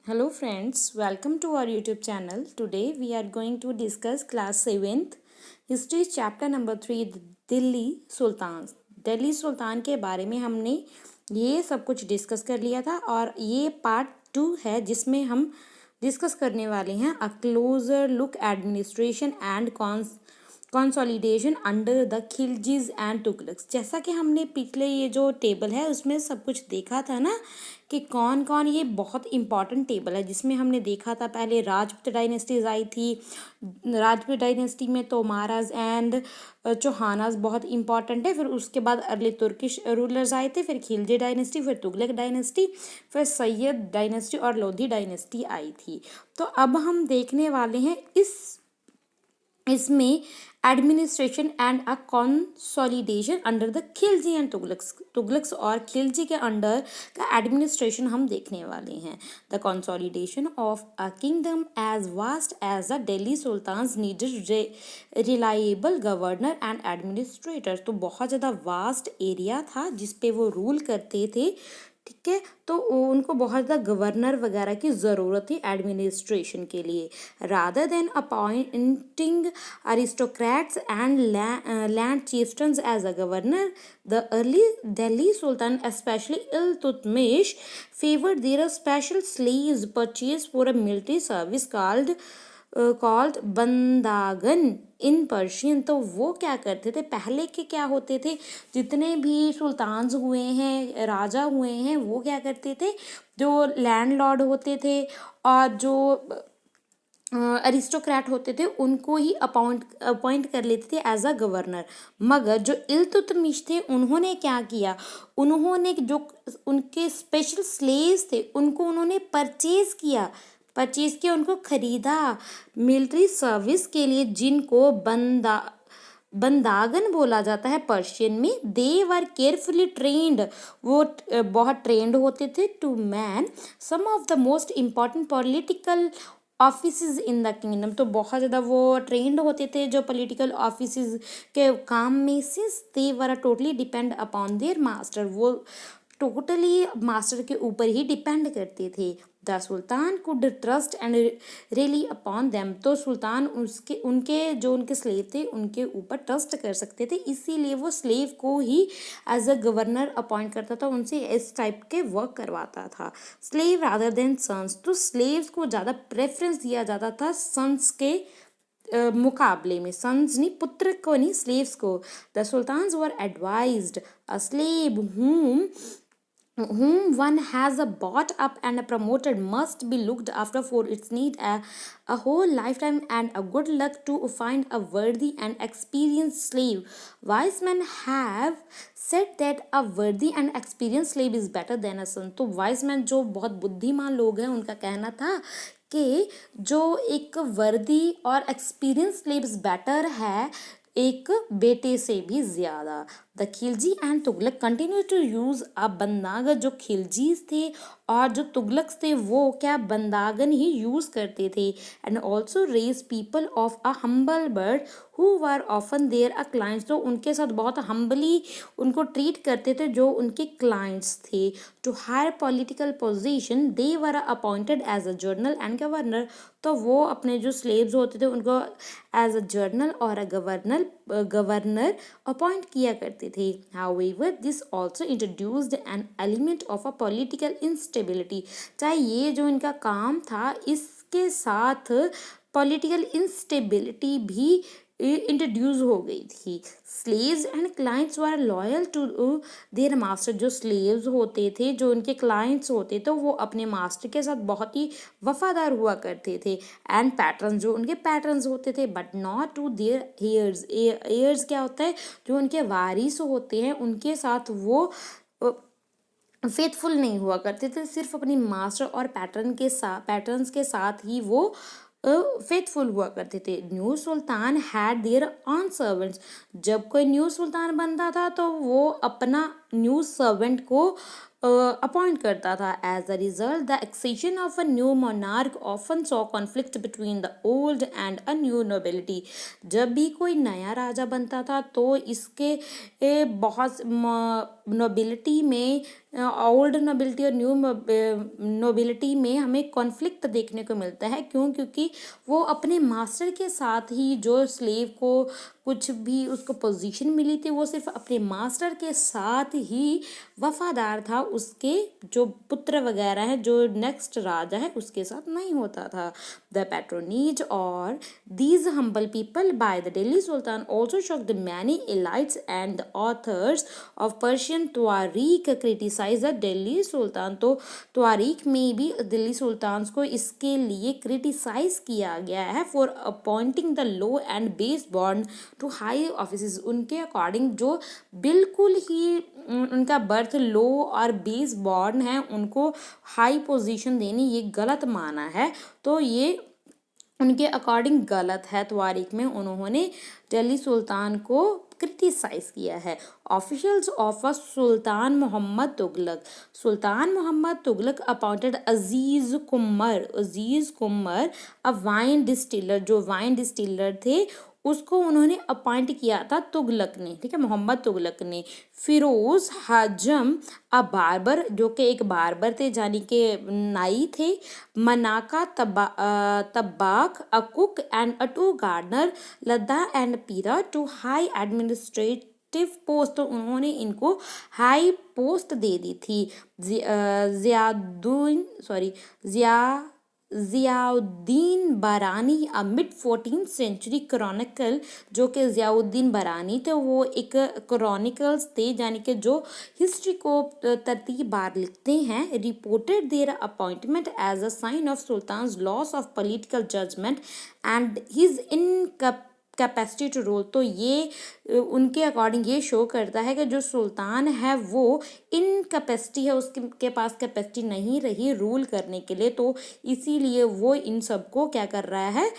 Hello friends, welcome to our YouTube channel. Today we are going to discuss class 7th history chapter number 3 Delhi Sultan. Delhi sultan के बारे में हमने ये सब कुछ डिस्कस कर लिया था और ये पार्ट 2 है जिसमें हम डिस्कस करने वाले हैं a closer look administration and consolidation under the Khiljis and Tughlaqs. जैसा कि हमने पिछले ये जो टेबल है उसमें सब कुछ देखा था ना कि कौन कौन, ये बहुत इंपॉर्टेंट टेबल है जिसमें हमने देखा था पहले राजपूत डायनेस्टीज आई थी। राजपूत डायनेस्टी में तोमाराज एंड चौहानाज बहुत इंपॉर्टेंट है। फिर उसके बाद अर्ली तुर्किश रूलर्स आए थे, फिर खिलजी डायनेस्टी, फिर तुगलक डायनेस्टी, फिर सैयद डायनेस्टी और लोधी डायनेस्टी आई थी। तो अब हम देखने वाले हैं इसमें administration and a consolidation under the Khilji and Tughlaqs और खिलजी के अंडर का एडमिनिस्ट्रेशन हम देखने वाले हैं। The consolidation of a kingdom as vast as the Delhi sultans needed reliable governor and administrator. तो बहुत ज़्यादा वास्ट एरिया था जिस पे वो रूल करते थे, ठीक है। तो उनको बहुत ज़्यादा गवर्नर वगैरह की ज़रूरत थी एडमिनिस्ट्रेशन के लिए। Rather than appointing aristocrats and land chieftains as a governor, the early Delhi Sultan, especially Iltutmish, favored their special slaves purchased for a military service called bandagan in Persian. तो वो क्या करते थे, पहले के क्या होते थे, जितने भी सुल्तान्स हुए हैं, राजा हुए हैं, वो क्या करते थे, जो लैंडलॉर्ड होते थे और जो अरिस्टोक्रेट होते थे उनको ही अपॉइंट कर लेते थे एज अ गवर्नर। मगर जो इल्तुतमिश थे उन्होंने क्या किया, उन्होंने जो उनके स्पेशल स्लेव्स थे उनको उन्होंने परचेज किया, उनको खरीदा मिलिट्री सर्विस के लिए, जिनको बंदागन बोला जाता है पर्शियन में। दे वर केयरफुली ट्रेंड, वो बहुत ट्रेंड होते थे to man some of the most important political offices in the kingdom. तो बहुत ज़्यादा वो ट्रेंड होते थे जो पॉलिटिकल ऑफिसेज के काम में से। They were totally depend upon their master, वो टोटली मास्टर के ऊपर ही डिपेंड करते थे। The sultan could trust and rely upon them. तो सुल्तान उनके स्लेव थे उनके ऊपर ट्रस्ट कर सकते थे, इसीलिए वो स्लेव को ही एज अ गवर्नर अपॉइंट करता था, उनसे इस टाइप के वर्क करवाता था। स्लेव रादर देन सन्स, तो स्लेव्स को ज़्यादा प्रेफरेंस दिया जाता था सन्स के मुकाबले में। सन्स नहीं, पुत्र को नहीं, स्लेव्स को। The sultans were advised a slave whom one has bought up and promoted must be looked after for its need a whole lifetime and a good luck to find a worthy and experienced slave. Wise men have said that a worthy and experienced slave is better than a son. तो wise men जो बहुत बुद्धिमान लोग हैं उनका कहना था कि जो एक वर्दी और एक्सपीरियंस स्लेव्स बेटर है एक बेटे से भी ज़्यादा। The Khilji and Tughlaq continue to use a bandagan. जो खिलजीज थे और जो तुगलक्स थे वो क्या बंदागन ही यूज़ करते थे। And also raise people of a humble birth who were often their a clients. तो उनके साथ बहुत हम्बली उनको ट्रीट करते थे जो उनके क्लाइंट्स थे। To higher political position they were appointed as a general and governor. तो वो अपने जो स्लेव्स होते थे उनको एज अ जर्नल और अ गवर्नर अपॉइंट किया करते थे। However, this also introduced an element of a political instability। चाहे ये जो इनका काम था इसके साथ पॉलिटिकल इंस्टेबिलिटी भी इंट्रोड्यूस हो गई थी। Slaves and clients were loyal to their master. जो स्लेव्स होते थे, जो उनके क्लाइंट्स होते तो वो अपने मास्टर के साथ बहुत ही वफादार हुआ करते थे। एंड पैटर्न, जो उनके पैटर्न्स होते थे, but not to their heirs. Heirs क्या होता है, जो उनके वारिस होते हैं उनके साथ वो फेथफुल नहीं हुआ करते थे, सिर्फ अपनी मास्टर और पैटर्न्स के साथ ही वो फेथफुल हुआ करते थे। New Sultan had there on servants. जब कोई न्यू सुल्तान बनता था तो वो अपना न्यू सर्वेंट को अपॉइंट करता था। As a result the accession of a new monarch often saw conflict between the old and a new nobility. जब भी कोई नया राजा बनता था तो इसके बहुत नोबिलिटी में, ओल्ड नोबिलिटी और न्यू नोबिलिटी में हमें कॉन्फ्लिक्ट देखने को मिलता है। क्यों? क्योंकि वो अपने मास्टर के साथ ही, जो स्लेव को कुछ भी उसको पोजीशन मिली थी, वो सिर्फ अपने मास्टर के साथ ही वफादार था, उसके जो पुत्र वगैरह हैं, जो नेक्स्ट राजा है, उसके साथ नहीं होता था। द पैट्रोनेज और these humble people by the Delhi Sultan also shocked many elites, and the authors of Persian Tariq criticize the Delhi Sultan। तो तारीख में भी दिल्ली सुल्तान को इसके लिए क्रिटिसाइज किया गया है for appointing the low and base born to high office. उनके अकॉर्डिंग जो बिल्कुल ही उनका बर्थ लो और बेस बॉर्न है, उनको हाई पोजीशन देनी ये गलत माना है। तो ये उनके अकॉर्डिंग गलत है। तारीख में उन्होंने दिल्ली सुल्तान को क्रिटिसाइज किया है। Officials of sultan Muhammad Tughlaq appointed Aziz Khummar a wine distiller, जो वाइन डिस्टिलर थे उसको उन्होंने अपॉइंट किया था तुगलक ने, ठीक है, मोहम्मद तुगलक ने। फिरोज हाजम अ बार्बर, जो कि एक बार्बर थे, यानी कि नाई थे। Manka Tabbakh a cook and a two gardener, Ladda and Pira to high administrative post. तो उन्होंने इनको हाई पोस्ट दे दी थी। ज़ियाउद्दीन बारानी a mid 14th century Chronicle, जो कि ज़ियाउद्दीन बारानी थे, वो एक क्रॉनिकल्स थे, यानी कि जो हिस्ट्री को तरतीब बार लिखते हैं। Reported their appointment as a sign of sultan's loss of political judgement and his capacity to rule. तो ये उनके अकॉर्डिंग ये शो करता है कि जो सुल्तान है वो इनकैपेसिटी है, उसके पास कैपेसिटी नहीं रही रूल करने के लिए, तो इसीलिए वो इन सबको क्या कर रहा है,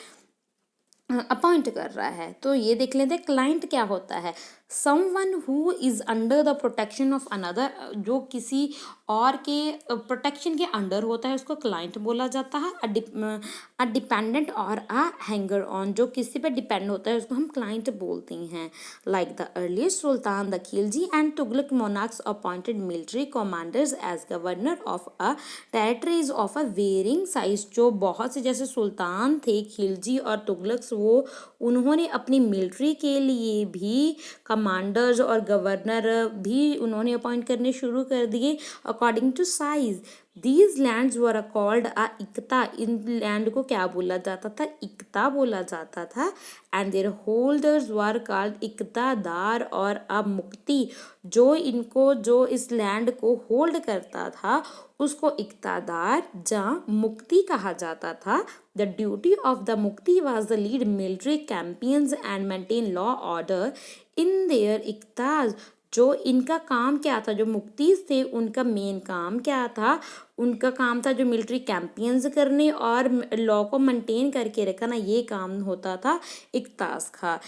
अपॉइंट कर रहा है। तो ये देख लेते हैं क्लाइंट क्या होता है। Someone who is under the protection of another, जो किसी और के प्रोटेक्शन के अंडर होता है, उसको क्लाइंट बोला जाता है। अ डिपेंडेंट और अ हैंगर ऑन, जो किसी पे डिपेंड होता है, उसको हम क्लाइंट बोलते हैं। Like the earliest sultan the Khilji and Tughlaq monarchs appointed military commanders as governor of a territories of a varying size. जो बहुत से जैसे सुल्तान थे खिलजी और तुगलक, वो उन्होंने अपनी मिलिट्री के लिए भी कमांडर्स और गवर्नर भी उन्होंने अपॉइंट करने शुरू कर दिए according to size. These lands were called a iqta. इन लैंड को क्या बोला जाता था? इक्ता बोला जाता था। And their holders were called iqtadar और अ मुक्ति। जो इस लैंड को होल्ड करता था उसको इक्तादार या मुक्ति कहा जाता था। The duty of the muqti was the lead military campaigns and maintain law order in their iqtas. जो इनका काम क्या था, जो मुक्तीज थे उनका मेन काम क्या था? उनका काम था जो मिलिट्री कैंपेन्स करने और लॉ को मेंटेन करके रखना, ये काम होता था इक्ताज का।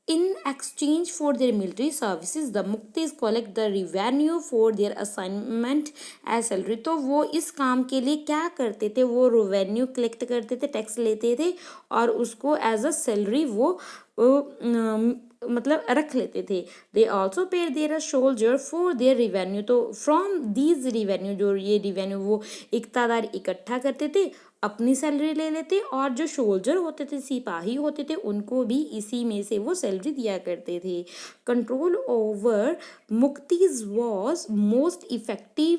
In exchange for their military services, the Muktis collect the revenue for their assignment as salary। तो वो इस काम के लिए क्या करते थे? वो रेवेन्यू कलेक्ट करते थे, टैक्स लेते थे और उसको एज अ सैलरी वो मतलब रख लेते थे। They also paid their soldier for their revenue. तो फ्रॉम दीज रिवेन्यू, जो ये रिवेन्यू वो इकतादार इकट्ठा करते थे, अपनी सैलरी ले लेते, और जो सोल्जर होते थे, सिपाही होते थे, उनको भी इसी में से वो सैलरी दिया करते थे। Control over muqtis was most effective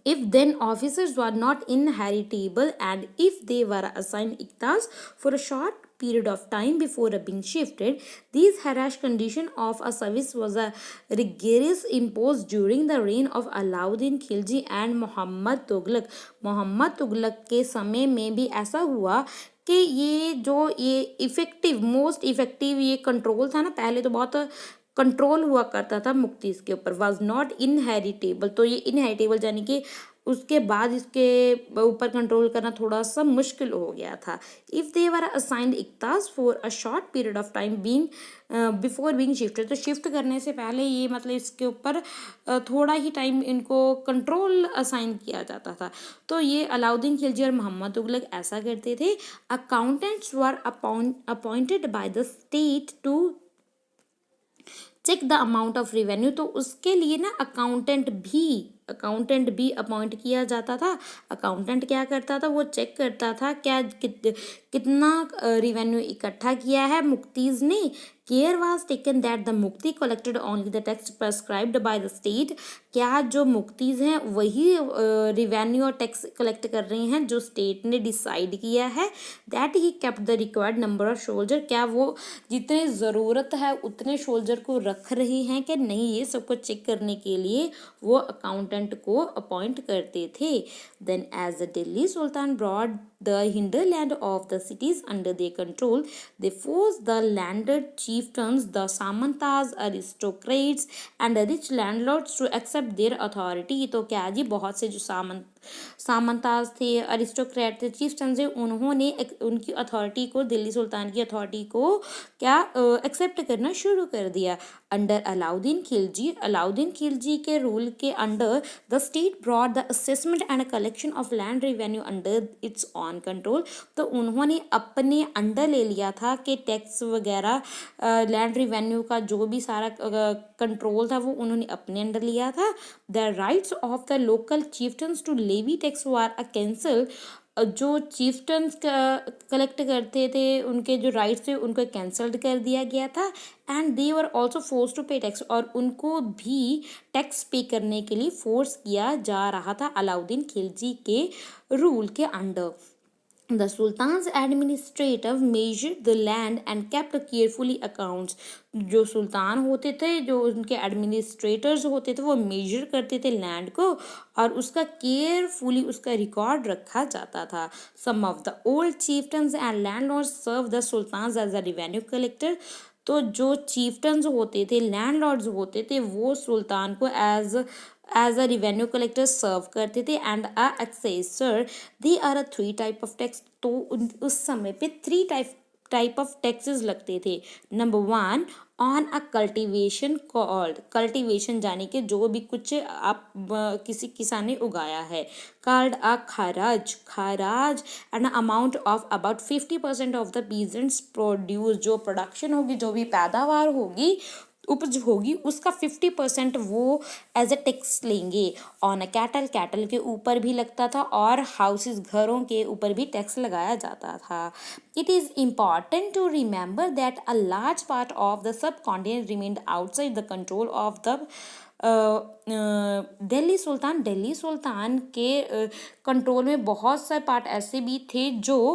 if then officers were not inheritable and if they were assigned iktas for a short period of time before being shifted. These harsh condition of a service was a rigorous imposed during the reign of Alauddin Khilji and Muhammad Tughlaq। Muhammad Tughlaq के समय में भी ऐसा हुआ कि ये most effective ये control था ना, पहले तो बहुत कंट्रोल हुआ करता था मुक्ति के ऊपर। वॉज नॉट इनहेरिटेबल, तो ये इनहेरिटेबल यानी कि उसके बाद इसके ऊपर कंट्रोल करना थोड़ा सा मुश्किल हो गया था। If they were assigned iqtas for a short period of time being before being shifted, तो शिफ्ट करने से पहले ये मतलब इसके ऊपर थोड़ा ही टाइम इनको कंट्रोल असाइन किया जाता था। तो ये अलाउद्दीन खिलजी और मोहम्मद तुगलक ऐसा करते थे। Accountants were appointed by the state check the amount of revenue, तो उसके लिए ना अकाउंटेंट भी अपॉइंट किया जाता था। अकाउंटेंट क्या करता था, वो चेक करता था क्या कितना रेवेन्यू इकट्ठा किया है मुक्तिज ने। Care was taken that the muqti collected only the tax prescribed by the state, क्या जो मुक्तिज हैं वही रेवेन्यू और टैक्स कलेक्ट कर रहे हैं जो स्टेट ने डिसाइड किया है। That he kept the required number of soldier, क्या वो जितने ज़रूरत है उतने सोल्जर को रख रहे हैं कि नहीं, ये सबको चेक करने के लिए वो अकाउंटेंट को अपॉइंट करते थे। Then as the Delhi sultan brought the hinterland of the cities under their control, they forced the landed chieftains, the samantas, aristocrats and the rich landlords to accept their authority। तो क्या जी, बहुत से जो सामंताज थे, aristocrat थे, चीफ्टन थे, उन्होंने उनकी अथॉरिटी को, दिल्ली सुल्तान की अथॉरिटी को क्या एक्सेप्ट करना शुरू कर दिया। अंडर अलाउद्दीन खिलजी के रूल के under the state brought the assessment and collection of land revenue under its own control, तो उन्होंने अपने अंडर ले लिया था कि टैक्स वगैरह लैंड रेवेन्यू का जो भी सारा कंट्रोल था वो उन्होंने अपने अंडर लिया था। The rights of the local chieftains to levy tax were a cancel, जो चीफ्टन्स कलेक्ट करते थे उनके जो राइट्स थे उनको कैंसल्ड कर दिया गया था। And they were also forced to pay tax, और उनको भी टैक्स पे करने के लिए फोर्स किया जा रहा था अलाउद्दीन खिलजी के रूल के under. The sultan's administrative measured the land and kept carefully accounts, जो सुल्तान होते थे, जो उनके एडमिनिस्ट्रेटर्स होते थे, वो मेजर करते थे लैंड को और उसका केयरफुली उसका रिकॉर्ड रखा जाता था। Some of the old chieftains and landlords serve the sultan as a revenue collector, तो जो चीफ्टन्स होते थे, लैंडलॉर्ड्स होते थे, वो सुल्तान को as a revenue collector serve करते थे। And a assessor, they are a three type of tax, तो उस समय पे थ्री टाइप ऑफ टैक्सेस लगते थे। Number 1 on a cultivation called, cultivation जाने के जो भी कुछ आप किसी किसान ने उगाया है, called a kharaj and amount of about 50% of the peasants produce, जो प्रोडक्शन होगी, जो भी पैदावार होगी, उपज होगी, उसका 50% वो एज ए टैक्स लेंगे। ऑन अ कैटल के ऊपर भी लगता था और हाउसेस घरों के ऊपर भी टैक्स लगाया जाता था। It is important to remember that a large part of the subcontinent remained outside the control of the Delhi sultan के कंट्रोल में बहुत सारे पार्ट ऐसे भी थे जो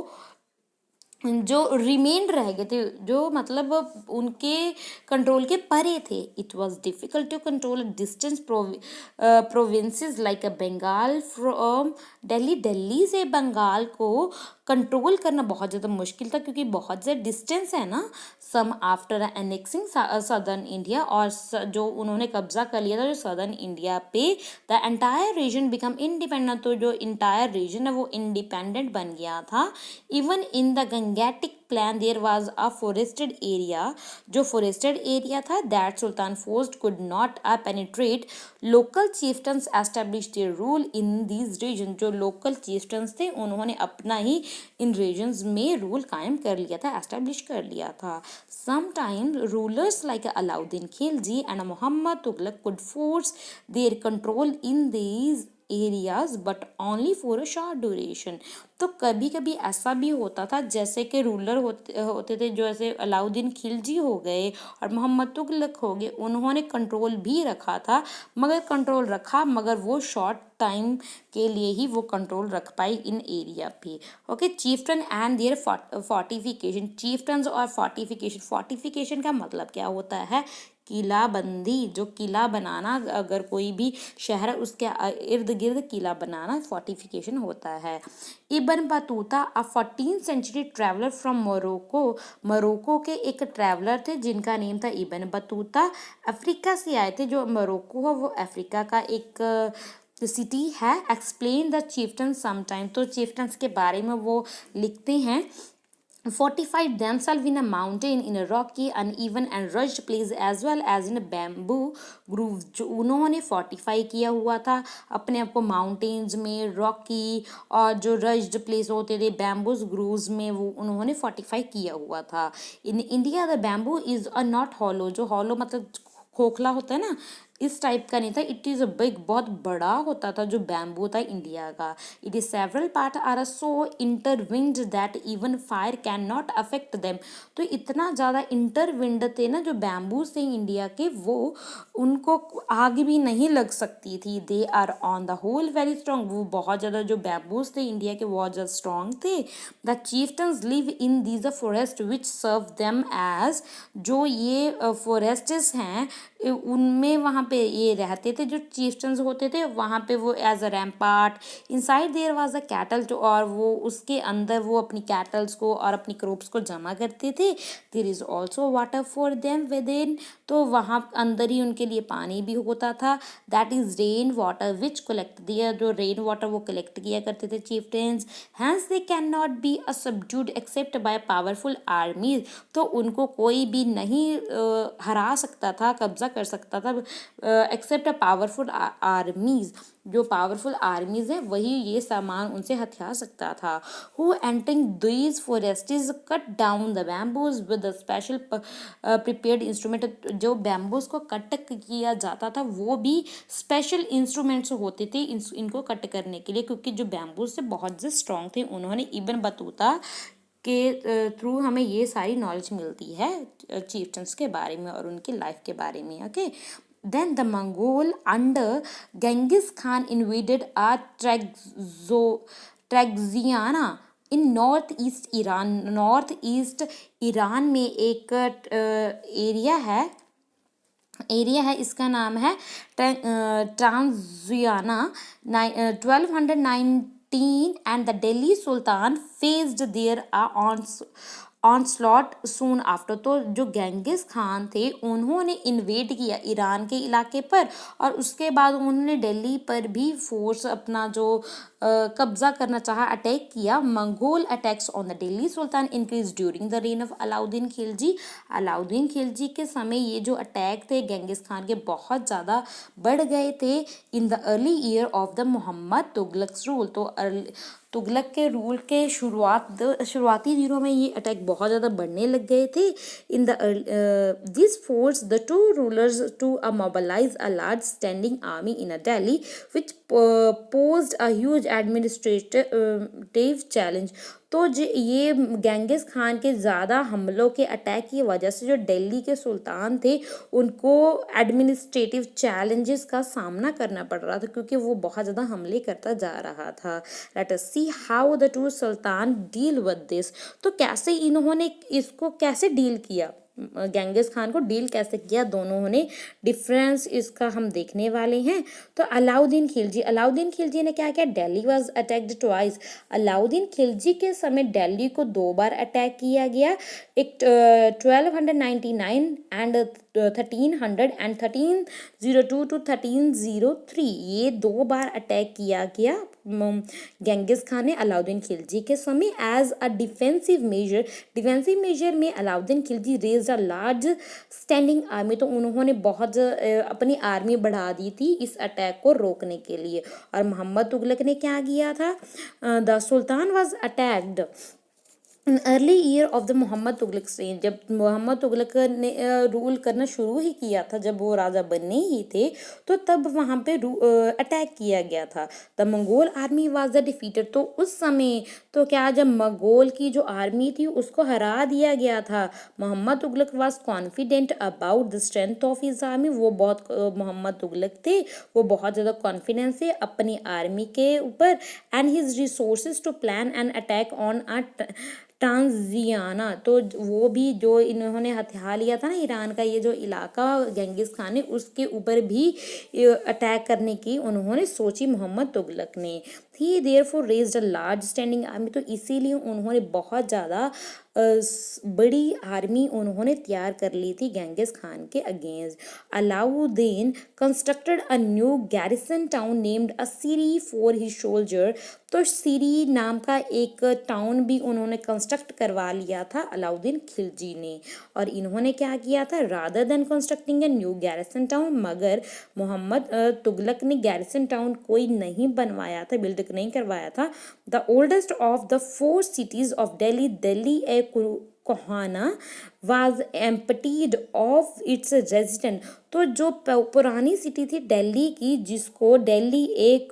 रिमेंड रह गए थे, जो मतलब उनके कंट्रोल के परे थे। It was difficult to control distance provinces like a Bengal from Delhi से बंगाल को कंट्रोल करना बहुत ज़्यादा मुश्किल था, क्योंकि बहुत ज़्यादा डिस्टेंस है ना। Some after annexing southern India, और जो उन्होंने कब्जा कर लिया था जो सदर्न इंडिया पे, the entire region became independent, तो जो इंटायर रीजन है वो इंडिपेंडेंट बन गया था। Even in the Gangetic plain there was a forested area, जो फॉरेस्टेड एरिया था, that sultan forced could not penetrate. Local chieftains establish their rule in these region, जो लोकल चीफ्टन्स थे उन्होंने अपना ही इन रीजन्स में रूल कायम कर लिया था, एस्टेब्लिश कर लिया था। Sometimes rulers like Alauddin Khilji and Muhammad Tughlaq could force their control in these areas but only for a short duration, तो कभी कभी ऐसा भी होता था जैसे कि रूलर होते थे, जो ऐसे अलाउद्दीन खिलजी हो गए और मोहम्मद तुगलक हो गए, उन्होंने कंट्रोल भी रखा था, मगर वो शॉर्ट टाइम के लिए ही वो कंट्रोल रख पाई इन एरिया पे। ओके, चीफ्टन एंड देयर फोर्टिफिकेशन, चीफ्टन्स और फोर्टिफिकेशन का मतलब क्या होता है? किलाबंदी, जो किला बनाना, अगर कोई भी शहर है उसके इर्द गिर्द किला बनाना फोर्टिफिकेशन होता है। Ibn Battuta a 14th century traveller from Morocco के एक ट्रैवलर थे जिनका नेम था इब्न बतूता, अफ्रीका से आए थे। जो मोरक्को है वो अफ्रीका का एक सिटी है। एक्सप्लेन द चिफ्टन्स समटाइम, तो चिफ्टन्स के बारे में वो लिखते हैं। Fortified themselves in a mountain, in a rocky, uneven and rugged place as well as in a bamboo grove, जो उन्होंने fortify किया हुआ था अपने आप को माउंटेन्स में, रॉकी और जो रज्ड प्लेस होते थे बैम्बूज ग्रूव्स में, वो उन्होंने fortify किया हुआ था। In India the bamboo is a not hollow, जो हॉलो मतलब खोखला होता है ना, इस टाइप का नहीं था। इट इज़ अ बिग, बहुत बड़ा होता था जो बैम्बू था इंडिया का। It is several part are so intertwined that even fire can not affect them. तो इतना ज़्यादा इंटरविंड थे ना जो बैम्बू से इंडिया के, वो उनको आग भी नहीं लग सकती थी। They are on the whole very strong, वो बहुत ज़्यादा जो बैम्बूज थे इंडिया के बहुत ज़्यादा स्ट्रॉन्ग थे। The chieftains live in these forest which serve them as, जो ये फॉरेस्ट्स हैं उनमें वहाँ पे ये रहते थे, जो चीफ्टन्स होते थे वहाँ पे, वो as a rampart inside there was a cattle, और वो उसके अंदर वो अपनी कैटल्स को और अपनी क्रॉप्स को जमा करते थे। There is also water for them within, तो वहाँ अंदर ही उनके लिए पानी भी होता था। That is rain water which collect दिया, जो रेन वाटर वो कलेक्ट किया करते थे chieftains. Hence they can not be a subdued except by powerful armies, तो उनको कोई भी नहीं हरा सकता था, कब्जा कर सकता था, एक्सेप्ट अ पावरफुल आर्मीज, जो पावरफुल आर्मीज है वही ये सामान उनसे हथिया सकता था। Who entering these forests cut down the bamboos with a special prepared instrument, जो बैम्बूज को कट किया जाता था वो भी स्पेशल इंस्ट्रूमेंट्स होते थे इनको कट करने के लिए, क्योंकि जो बैम्बूज से बहुत से स्ट्रॉन्ग थे। उन्होंने इबन बतूता के थ्रू हमें ये सारी नॉलेज मिलती है चीफ्टन्स के बारे में और उनकी लाइफ के बारे में। Okay, then the Mongol under Genghis Khan invaded a Traxiana in north east Iran. North east Iran में एक एरिया है, इसका नाम है Transoxiana. 1219 and the Delhi sultan faced their onslaught soon after. तो जो गेंगिस खान थे उन्होंने इन्वेड किया ईरान के इलाके पर, और उसके बाद उन्होंने दिल्ली पर भी फोर्स अपना जो कब्जा करना चाहा, अटैक किया। Mongol attacks on the Delhi Sultan increase during the rain of Alauddin Khilji. Alauddin Khilji के समय ये जो अटैक थे गेंगिस खान के बहुत ज़्यादा बढ़ गए थे in the early year of the Muhammad Tughlaq's rule. तो तुगलक के रूल के शुरुआती दिनों में ये अटैक बहुत ज़्यादा बढ़ने लग गए थे। In the this force the two rulers to mobilize a large standing army in a Delhi which posed a huge administrative challenge। तो ये गेंगिस खान के ज़्यादा हमलों के अटैक की वजह से जो दिल्ली के सुल्तान थे उनको एडमिनिस्ट्रेटिव चैलेंजेस का सामना करना पड़ रहा था, क्योंकि वो बहुत ज़्यादा हमले करता जा रहा था। Let us see how the two Sultan deal with this. तो कैसे इन्होंने इसको कैसे डील किया, गेंगिस खान को डील कैसे किया, दोनों ने डिफरेंस इसका हम देखने वाले हैं। तो अलाउद्दीन खिलजी ने क्या किया, Delhi was attacked twice. Alauddin Khilji के समय दिल्ली को 2 बार अटैक किया गया, एक 1299 एंड 1300 एंड 1302 टू 1303, ये 2 बार अटैक किया गया गेंगिस खान ने अलाउद्दीन खिलजी के समय एज अ डिफेंसिव मेजर में Alauddin Khilji raise a large standing army. तो उन्होंने बहुत अपनी आर्मी बढ़ा दी थी इस अटैक को रोकने के लिए। और मोहम्मद तुगलक ने क्या किया था, the sultan was attacked early year of the Muhammad Tughlaq से। जब मोहम्मद तुगलक ने रूल करना शुरू ही किया था, जब वो राजा बने ही थे, तो तब वहाँ पे अटैक किया गया था। The Mongol army was the defeated. तो उस समय तो क्या, जब मंगोल की जो आर्मी थी उसको हरा दिया गया था। Muhammad Tughlaq was confident about the strength of his army. वो बहुत मोहम्मद तुगलक थे, वो बहुत ज़्यादा कॉन्फिडेंस है अपनी आर्मी के ऊपर, and his resources to plan an attack on a Transoxiana. तो वो भी जो इन्होंने हथियार लिया था ना ईरान का ये जो इलाका गेंगिस खान ने, उसके ऊपर भी अटैक करने की उन्होंने सोची मोहम्मद तुगलक ने। He therefore raised a large standing army. तो इसीलिए उन्होंने बहुत ज़्यादा बड़ी आर्मी उन्होंने तैयार कर ली थी गेंगिस खान के अगेंस्ट। Alauddin constructed a new garrison town named a Siri for his soldier. तो सीरी नाम का एक टाउन भी उन्होंने कंस्ट्रक्ट करवा लिया था अलाउद्दीन खिलजी ने। और इन्होंने क्या किया था, rather than constructing a new garrison town, मगर मोहम्मद तुगलक ने गैरिसन टाउन कोई नहीं बनवाया था, बिल्ड नहीं करवाया था। The oldest of the 4 cities of Delhi ए कोहाना was emptied of its resident। तो जो पुरानी सिटी थी दिल्ली की, जिसको दिल्ली एक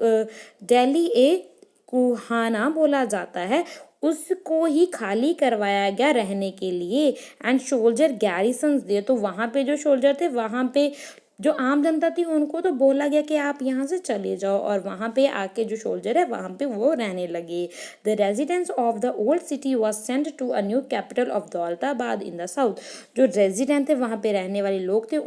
कुहाना बोला जाता है, उसको ही खाली करवाया गया रहने के लिए। एंड सोल्जर गैरिसन्स दे, तो वहाँ पे जो सोल्जर थे, वहाँ पे जो आम जनता थी उनको तो बोला गया कि आप यहाँ से चले जाओ, और वहाँ पे आके जो सोल्जर है वहाँ पे वो रहने लगे। The residents of the old city was sent to a new capital of Daulatabad in the south. जो रेजिडेंट थे, वहाँ पे रहने वाले लोग थे,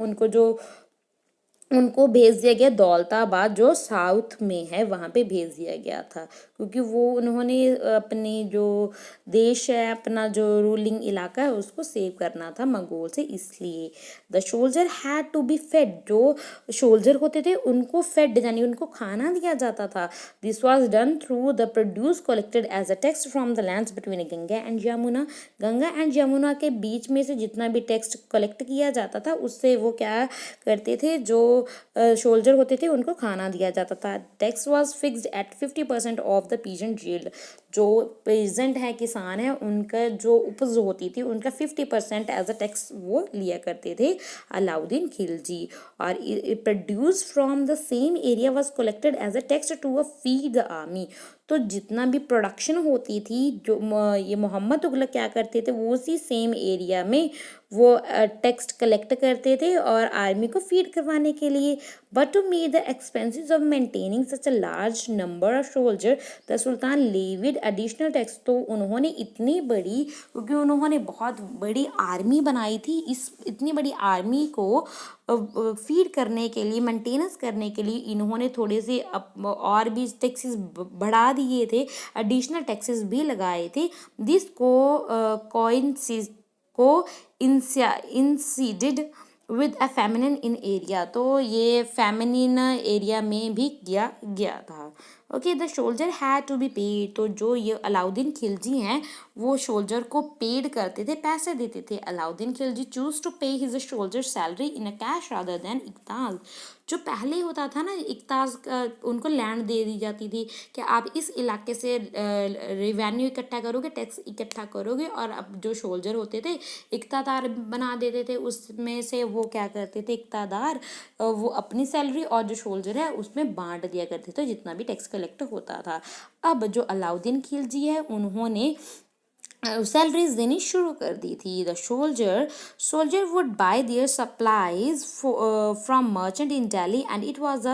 उनको भेज दिया गया दौलताबाद, जो साउथ में है, वहाँ पे भेज दिया गया था, क्योंकि उन्होंने अपने जो देश है, अपना जो रूलिंग इलाका है, उसको सेव करना था मंगोल से, इसलिए। The soldier had to be fed, जो सोल्जर होते थे उनको फेड यानी उनको खाना दिया जाता था। This was done through the produce collected as a tax from the lands between Ganga and Yamuna. Ganga and Yamuna के बीच में से जितना भी टैक्स कलेक्ट किया जाता था, उससे वो क्या करते थे, जो सोल्जर होते थे उनको खाना दिया जाता था। Tax was fixed at 50% of the peasant yield. जो पेजेंट है, किसान है, उनका जो उपज होती थी उनका 50% एज अ टैक्स वो लिया करते थे अलाउद्दीन खिलजी। और produce from the same area was collected as a tax to a feed the army. तो जितना भी प्रोडक्शन होती थी, जो ये मोहम्मद तुगलक क्या करते थे, वो उसी सेम एरिया में वो टैक्स कलेक्ट करते थे और आर्मी को फीड करवाने के लिए। But to meet the expenses of maintaining such a large number of soldier, the sultan levied additional tax. तो उन्होंने इतनी बड़ी, क्योंकि उन्होंने बहुत बड़ी आर्मी बनाई थी, इस इतनी बड़ी आर्मी को फीड करने के लिए, मेंटेनेंस करने के लिए इन्होंने थोड़े से और भी टैक्सेस बढ़ा दिए थे, एडिशनल टैक्सेस भी लगाए थे। This coincided with a famine in area. तो ये फेमिनिन एरिया में भी किया गया था। Okay, the soldier had to be paid. तो जो ये अलाउद्दीन खिलजी हैं, वो सोल्जर को पेड करते थे, पैसे देते थे। Alauddin Khilji choose to pay his soldier salary in a cash rather than इकताज। जो पहले होता था ना, इकताज उनको लैंड दे दी जाती थी कि आप इस इलाके से रेवेन्यू इकट्ठा करोगे, टैक्स इकट्ठा करोगे, और अब जो सोल्जर होते थे इकतादार बना देते थे, उसमें से वो क्या करते थे, इकतादार वो अपनी सैलरी और जो सोल्जर है उसमें बांट दिया करते थे, जितना भी टैक्स कलेक्ट होता था। अब जो अलाउद्दीन खिलजी है, उन्होंने सैलरीज देनी शुरू कर दी थी। The soldier would buy there supplies from merchant in Delhi and it was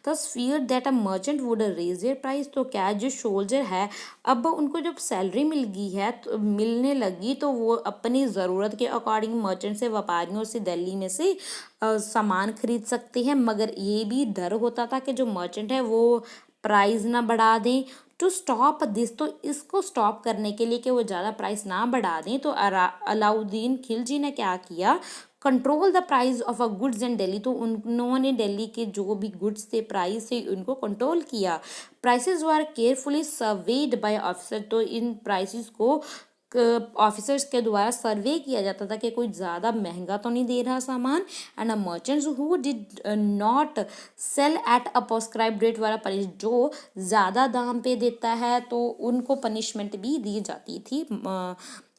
thus feared that a merchant would raise their price। तो क्या जो सोल्जर है, अब उनको जब सैलरी मिल गई है, तो मिलने लगी, तो वो अपनी ज़रूरत के अकॉर्डिंग मर्चेंट से, व्यापारियों से दिल्ली में से सामान खरीद सकते हैं, मगर ये भी डर होता था कि जो मर्चेंट है वो प्राइस ना बढ़ा दें। टू स्टॉप दिस, तो इसको स्टॉप करने के लिए कि वो ज़्यादा प्राइस ना बढ़ा दें, तो अलाउद्दीन खिलजी ने क्या किया, control the price of a goods in Delhi. तो उन्होंने दिल्ली के जो भी गुड्स थे, प्राइस थे, उनको कंट्रोल किया। प्राइसेस वर केयरफुली सर्वेड बाय ऑफिसर। तो इन प्राइसेस को ऑफिसर्स के द्वारा सर्वे किया जाता था कि कोई ज़्यादा महंगा तो नहीं दे रहा सामान। And a merchants who did not sell at a prescribed rate वाला पनिश, जो ज़्यादा दाम पे देता है तो उनको पनिशमेंट भी दी जाती थी।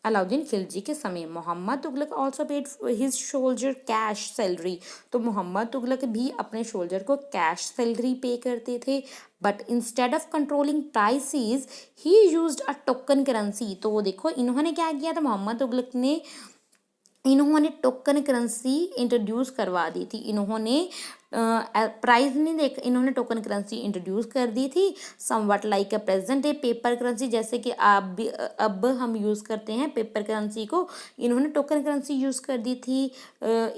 अलाउद्दीन खिलजी के समय Muhammad Tughlaq also paid his soldier cash salary. तो मोहम्मद तुगलक भी अपने सोल्जर को कैश सैलरी पे करते थे, but instead of controlling prices he used a token currency. तो वो देखो, इन्होंने क्या किया था, मोहम्मद तुगलक ने इन्होंने टोकन करेंसी इंट्रोड्यूस करवा दी थी। इन्होंने प्राइस नहीं देख, इन्होंने टोकन करेंसी इंट्रोड्यूस कर दी थी। Somewhat like a present day paper currency, जैसे कि अब हम यूज़ करते हैं पेपर करेंसी को, इन्होंने टोकन करेंसी यूज़ कर दी थी,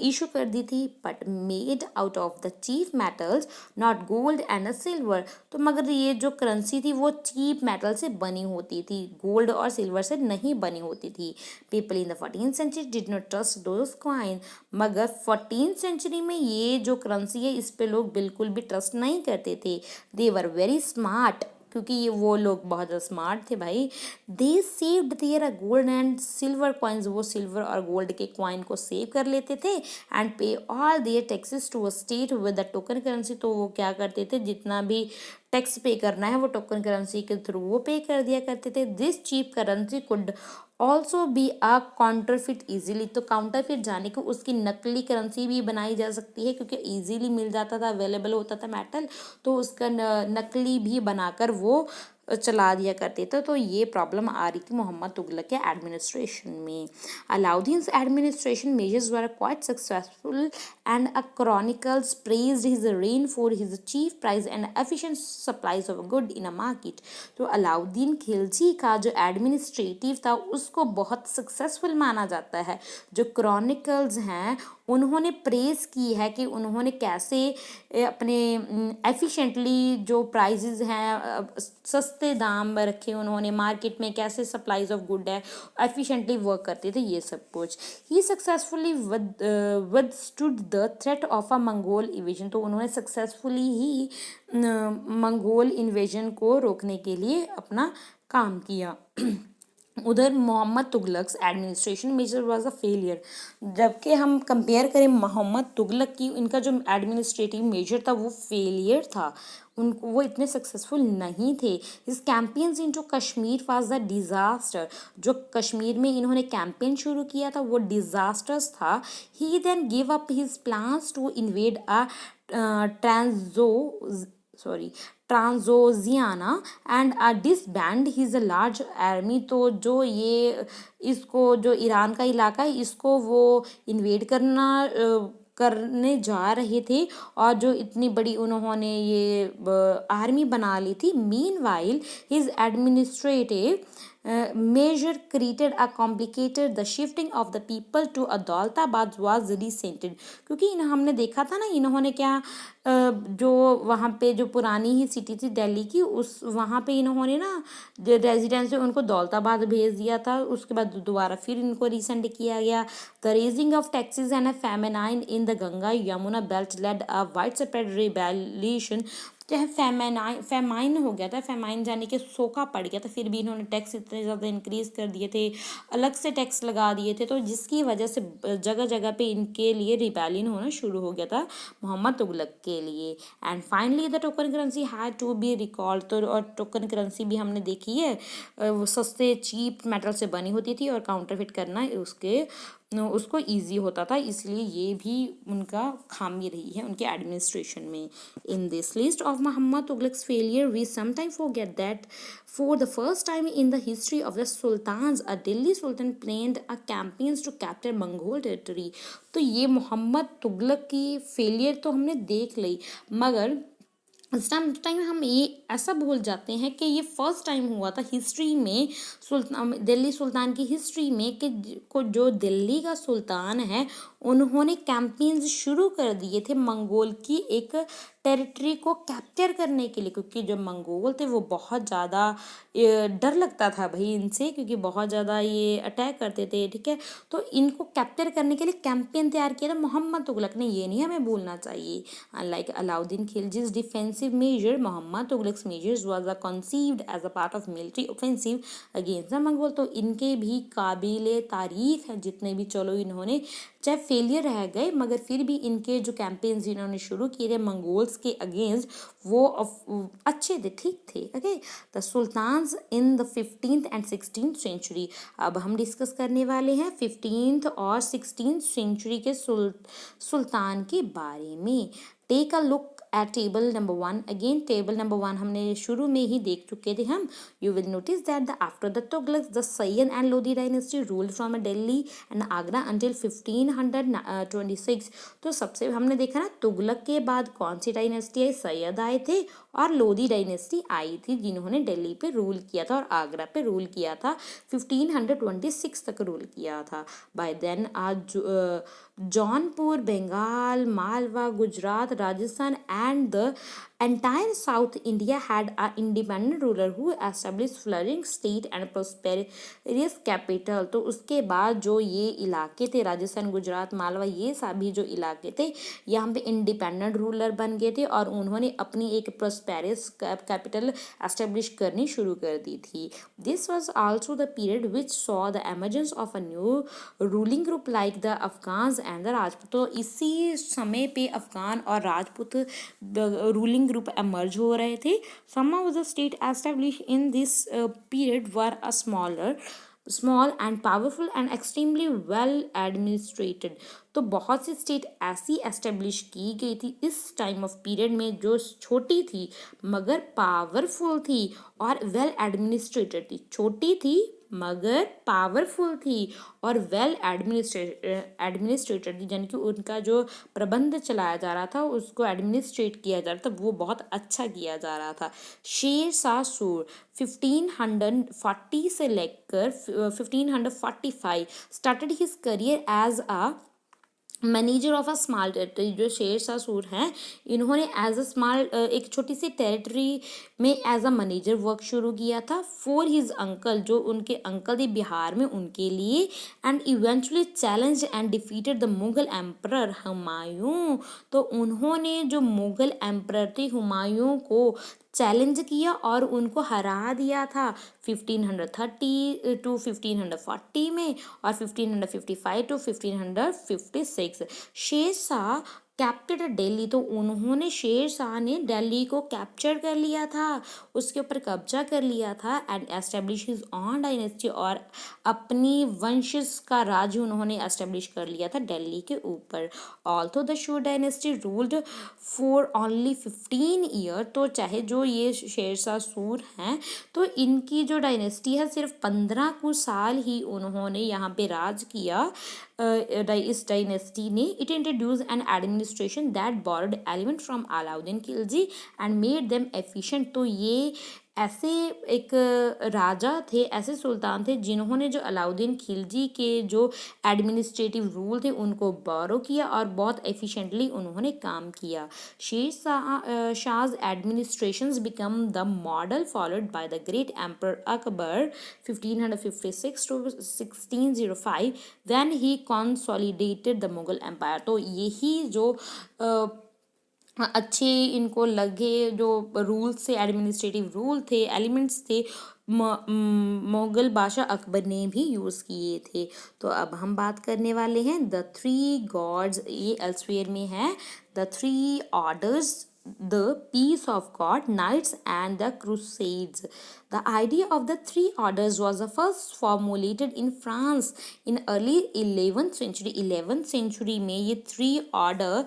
इशू कर दी थी। But made out of the cheap metals, not gold and silver. तो मगर ये जो करेंसी थी वो चीप मेटल से बनी होती थी, गोल्ड और सिल्वर से नहीं बनी होती थी। People in the 14th century did not trust those coin. मगर 14th सेंचुरी में ये जो करेंसी है, इस पे लोग बिल्कुल भी ट्रस्ट नहीं करते थे। दे वर वेरी स्मार्ट, क्योंकि ये वो लोग बहुत स्मार्ट थे भाई। They saved their gold and silver coins. वो सिल्वर और गोल्ड के कॉइन को सेव कर लेते थे। And pay all their taxes to a state with the token currency. तो वो क्या करते थे, जितना भी टैक्स पे करना है वो टोकन करेंसी के थ्रू वो पे कर दिया करते थे। This cheap currency could also be a counterfeit easily, तो काउंटरफिट जाने को उसकी नकली करेंसी भी बनाई जा सकती है क्योंकि इजीली मिल जाता था, अवेलेबल होता था मेटल, तो उसका नकली भी बनाकर वो चला दिया करते थे। तो ये प्रॉब्लम आ रही थी मोहम्मद तुगलक के एडमिनिस्ट्रेशन में। Alauddin's administration measures were quite successful and a chronicles praised his reign for his cheap price and efficient supplies of good in a market। तो अलाउद्दीन खिलजी का जो एडमिनिस्ट्रेटिव था उसको बहुत सक्सेसफुल माना जाता है। जो क्रॉनिकल्स हैं उन्होंने प्रेस की है कि उन्होंने कैसे अपने एफिशिएंटली जो प्राइजेज हैं सस्ते दाम में रखे, उन्होंने मार्केट में कैसे सप्लाईज ऑफ गुड है एफिशिएंटली वर्क करते थे, ये सब कुछ। He successfully withstood the threat of a Mongol invasion, तो उन्होंने सक्सेसफुली ही मंगोल इन्वेजन को रोकने के लिए अपना काम किया। उधर Mohammad Tughlaq administration major was a failure, जबकि हम कंपेयर करें मोहम्मद तुगलक की, इनका जो एडमिनिस्ट्रेटिव मेजर था वो फेलियर था, उनको वो इतने सक्सेसफुल नहीं थे। His campaigns into Kashmir was a disaster, जो कश्मीर में इन्होंने कैंपेन शुरू किया था वो डिज़ास्टर्स था। He then give up his plans to invade a ट्रांजो sorry Transoxiana and disband his large army, तो जो ये इसको जो ईरान का इलाका है इसको वो इन्वेड करने जा रहे थे, और जो इतनी बड़ी उन्होंने ये आर्मी बना ली थी। Meanwhile his administrative measure created a complicated the shifting of the people to अदौलताबाद was resented, क्योंकि हमने देखा था ना इन्होंने क्या जो वहाँ पे जो पुरानी ही सिटी थी दिल्ली की, उस वहाँ पे इन्होंने ना जो रेजिडेंस है उनको दौलताबाद भेज दिया था, उसके बाद दोबारा फिर इनको रिसेंट किया गया। The raising of taxes and a famine in the Ganga Yamuna belt led a wide spread rebellion, चाहे फेमाइन हो गया था, फेमाइन जाने के सोखा पड़ गया था, फिर भी इन्होंने टैक्स इतने ज़्यादा इंक्रीज़ कर दिए थे, अलग से टैक्स लगा दिए थे, तो जिसकी वजह से जगह जगह पे इनके लिए रिबेलियन होना शुरू हो गया था मोहम्मद तुगलक के लिए। And finally the token currency had to be recalled, तो और टोकन करेंसी भी हमने देखी है वो सस्ते चीप मेटल से बनी होती थी और काउंटरफिट करना उसको ईजी होता था, इसलिए ये भी उनका खामी रही है उनके एडमिनिस्ट्रेशन में। In this list of Mohammad Tughlaq's failure we sometime forget that for the first time in the history of the sultans a Delhi sultan planned a campaigns to capture Mongol territory. तो ये मोहम्मद तुगलक की फेलियर तो हमने देख ली, मगर इस टाइम हम ये ऐसा भूल जाते हैं कि ये फर्स्ट टाइम हुआ था हिस्ट्री में, दिल्ली सुल्तान की हिस्ट्री में, कि को जो दिल्ली का सुल्तान है उन्होंने कैंपेन्स शुरू कर दिए थे मंगोल की एक टेरिटरी को कैप्चर करने के लिए, क्योंकि जो मंगोल थे वो बहुत ज़्यादा डर लगता था भाई इनसे, क्योंकि बहुत ज़्यादा ये अटैक करते थे, ठीक है। तो इनको कैप्चर करने के लिए कैंपेन तैयार किया था मोहम्मद तुगलक ने, ये नहीं हमें भूलना चाहिए। Unlike Alauddin Khilji's defensive measure, Mohammad Tughlaq's measures was conceived as a part of military offensive against the Mongol, तो इनके भी काबिले तारीफ है जितने भी, चलो इन्होंने चाहे फेलियर रह गए मगर फिर भी इनके जो कैंपेन्स इन्होंने शुरू किए थे मंगोल्स के अगेंस्ट वो अच्छे थे, ठीक थे। Okay, the sultans in the 15th and 16th century, अब हम डिस्कस करने वाले हैं 15th और 16th सेंचुरी के सुल्तान के बारे में। Take a look at table number 1, again table number 1 हमने शुरू में ही देख चुके थे हम। You will notice that the after the Tughlaqs the Sayyid and Lodi dynasty ruled from Delhi and Agra until 1526। तो सबसे हमने देखा ना तुगलक के बाद कौन सी डायनेस्टी आई, सैयद आए थे और लोधी डायनेस्टी आई थी जिन्होंने दिल्ली पे रूल किया था और आगरा पे रूल किया था, 1526 तक रूल किया था। बाय देन आज Jaunpur, Bengal, Malwa, Gujarat, Rajasthan and the entire South India had an independent ruler who established flourishing state and prosperous capital। तो उसके बाद जो ये इलाके थे राजस्थान, गुजरात, मालवा, ये सभी जो इलाके थे यहाँ पे इंडिपेंडेंट रूलर बन गए थे और उन्होंने अपनी एक पेरिस कैपिटल एस्टेब्लिश करनी शुरू कर दी थी। This was also the period which saw the emergence of a new ruling group like the Afghans and the Rajput. तो इसी समय पे अफगान और राजपूत रूलिंग ग्रुप एमर्ज हो रहे थे। Some of the state establish in this period were a small and powerful and extremely well administered. तो बहुत सी स्टेट ऐसी एस्टेब्लिश की गई थी इस टाइम ऑफ पीरियड में जो छोटी थी मगर पावरफुल थी और वेल एडमिनिस्ट्रेटेड थी। छोटी थी मगर पावरफुल थी और वेल एडमिनिस्ट्रेटेड थी, यानी कि उनका जो प्रबंध चलाया जा रहा था, उसको एडमिनिस्ट्रेट किया जा रहा था, वो बहुत अच्छा किया जा रहा था। शेर शाह सूर 1540 से लेकर 1545 started his career as a manager of a small territory. जो शेर शाह सूर हैं, इन्होंने एज अ स्मॉल एक छोटी सी टेरिटरी में एज अ मैनेजर वर्क शुरू किया था फॉर हिज अंकल, जो उनके अंकल थे बिहार में, उनके लिए। And eventually challenge and defeated the Mughal emperor Humayun. तो उन्होंने जो मुगल एम्परर थे हुमायूं को चैलेंज किया और उनको हरा दिया था 1530 टू 1540 में और 1555 टू 1556। शेर शाह कैप्चर्ड दिल्ली। तो उन्होंने शेर शाह ने दिल्ली को कैप्चर कर लिया था, उसके ऊपर कब्जा कर लिया था and establish his on dynasty. और अपनी वंशज का राज्य उन्होंने एस्टेब्लिश कर लिया था दिल्ली के ऊपर। ऑल्थो द शूर dynasty ruled for only 15 year. तो चाहे जो ये शेर शाह सूर हैं, तो इनकी जो डायनेस्टी है सिर्फ 15 कुछ साल ही उन्होंने यहाँ पे राज किया। इस डायनेस्टी ने it introduce N administration that borrowed element from Alauddin Khilji and made them efficient. तो ये ऐसे एक राजा थे, ऐसे सुल्तान थे जिन्होंने जो अलाउद्दीन खिलजी के जो एडमिनिस्ट्रेटिव रूल थे उनको बोरो किया और बहुत एफिशिएंटली उन्होंने काम किया। शेर शाह's administrations become the model followed by the great emperor Akbar 1556 to 1605 when he consolidated the Mughal empire। तो यही जो अच्छे इनको लगे जो रूल्स थे, एडमिनिस्ट्रेटिव रूल थे, एलिमेंट्स थे, मुगल बादशाह अकबर ने भी यूज़ किए थे। तो अब हम बात करने वाले हैं द थ्री गॉड्स। ये एल्सवेयर में है the three orders, the peace of God, knights and the crusades। The idea of the three orders was the first formulated in France in early 11th century। 11th century में ये three order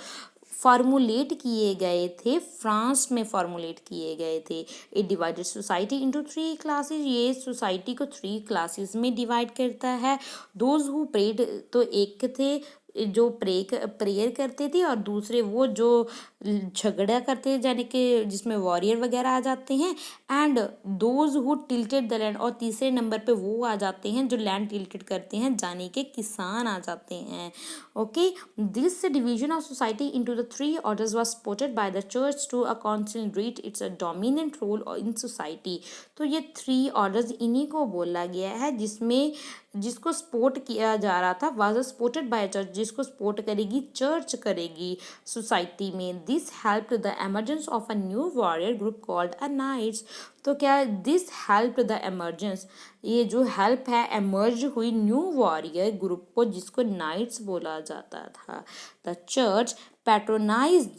formulate किए गए थे, France में formulate किए गए थे। It divided society into three classes. ये सोसाइटी को थ्री क्लासेस में डिवाइड करता है। दोज हु प्रेड, तो एक थे जो प्रेयर करते थे और दूसरे वो जो झगड़ा करते थे, यानी कि जिसमें वॉरियर वगैरह आ जाते हैं। And those who tilted the land, और तीसरे नंबर पे वो आ जाते हैं जो लैंड टिल्टेड करते हैं, यानी कि किसान आ जाते हैं। Okay, this division of society into the three orders was supported by the church to concentrate its a dominant role in society. तो ये थ्री ऑर्डर्स इन्हीं को बोला गया है जिसमें जिसको सपोर्ट किया जा रहा था, वाज सपोर्टेड बाय चर्च, जिसको सपोर्ट करेगी चर्च करेगी सोसाइटी में। This help the emergence of a new warrior group called a knights. तो क्या दिस हेल्प द एमर्जेंस, ये जो हेल्प है एमर्ज हुई न्यू वॉरियर ग्रुप को जिसको नाइट्स बोला जाता था। The church patronized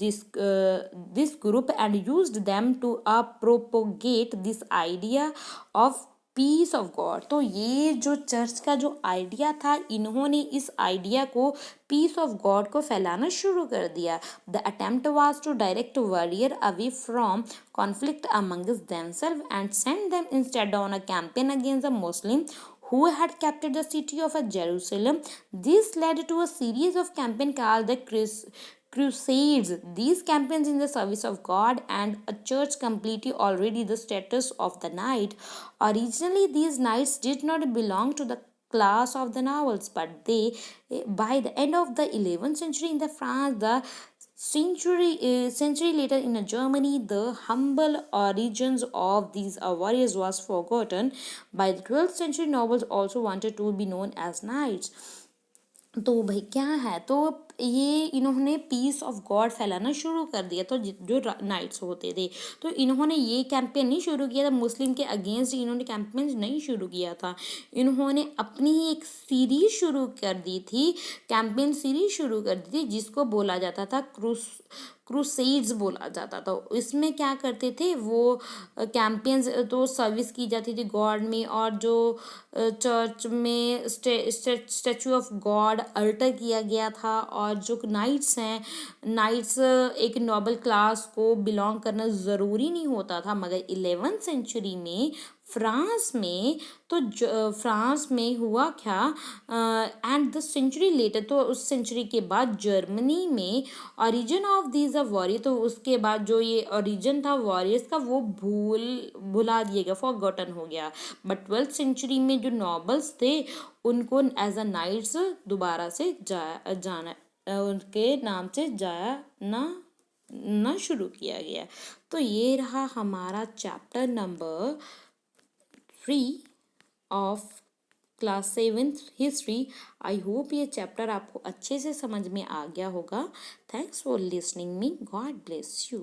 this group and used them to propagate this idea of peace of God. तो ये जो चर्च का जो आइडिया था, इन्होंने इस आइडिया को पीस ऑफ गॉड को फैलाना शुरू कर दिया। The attempt was to direct warrior away from conflict amongst themself and send them instead on a campaign against the Muslim who had captured the city of Jerusalem। This led to a series of campaigns called the Crusades. These campaigns in the service of God and a church completely already the status of the knight। Originally, these knights did not belong to the class of the novels, but they, by the end of the 11th century in the France, the century later in Germany, the humble origins of these warriors was forgotten। By the 12th century, nobles also wanted to be known as knights। तो भाई क्या है, तो ये इन्होंने piece of God फैलाना शुरू कर दिया। तो जो नाइट्स होते थे, तो इन्होंने ये कैंपेन नहीं शुरू किया था मुस्लिम के अगेंस्ट, इन्होंने कैंपेन नहीं शुरू किया था। इन्होंने अपनी ही एक सीरीज शुरू कर दी थी, कैंपेन सीरीज शुरू कर दी थी, जिसको बोला जाता था क्रूसेड्स बोला जाता था। इसमें क्या करते थे वो, कैंपेन्स तो सर्विस की जाती थी गॉड में, और जो चर्च में स्टैचू ऑफ गॉड अल्टर किया गया था। और जो नाइट्स हैं, नाइट्स एक नोबल क्लास को बिलोंग करना ज़रूरी नहीं होता था, मगर 11th सेंचुरी में फ्रांस में, तो फ्रांस में हुआ क्या, एंड द सेंचुरी लेटर, तो उस सेंचुरी के बाद जर्मनी में origin of these a warrior, तो उसके बाद जो ये ओरिजिन था वॉरियर्स का वो भुला दिया गया, फॉरगॉटन हो गया। बट 12th सेंचुरी में जो नॉबल्स थे उनको एज अ नाइट्स दोबारा से जाना उनके नाम से जाया ना शुरू किया गया। तो ये रहा हमारा chapter number 3 of class 7th history. I hope ये चैप्टर आपको अच्छे से समझ में आ गया होगा। Thanks for listening me, God bless you.